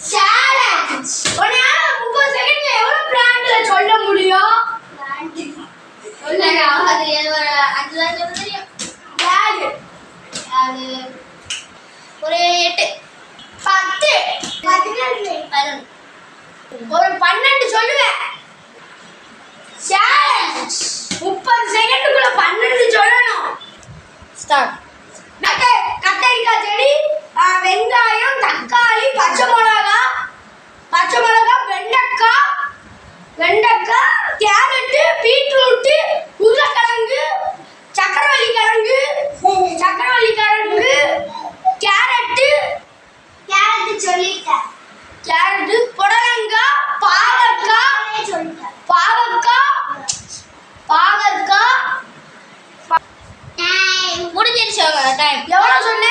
Challenge. உன்னால 30 செகண்ட்ல எவ்வளவு பிளான்ட்ல சொல்ல முடியும்? சொல்லுங்க. அது 5 தான் சொல்ல தெரியும். பேக். அது ஒரு 8 10 11 ஒரு 12 சொல்லுங்க. சேலஞ்ச். 30 செகண்டுக்குள்ள 12 சொல்லணும். ஸ்டார்ட். கத்தரிக்காய் செடி, வெங்காயம், தக்காளி, பச்சை மிளகாய், வெண்டைக்காய், கேரட்டு, பீட்ரூட், உருளைக்கிழங்கு, சக்கரவள்ளி கிழங்கு, கேரட்டு சொல்லிட்டேன். கேரட்டு, புடலங்காய், பாவக்காய், முடிஞ்சிருச்சு டைம். எவ்வளவு சொன்னேன்?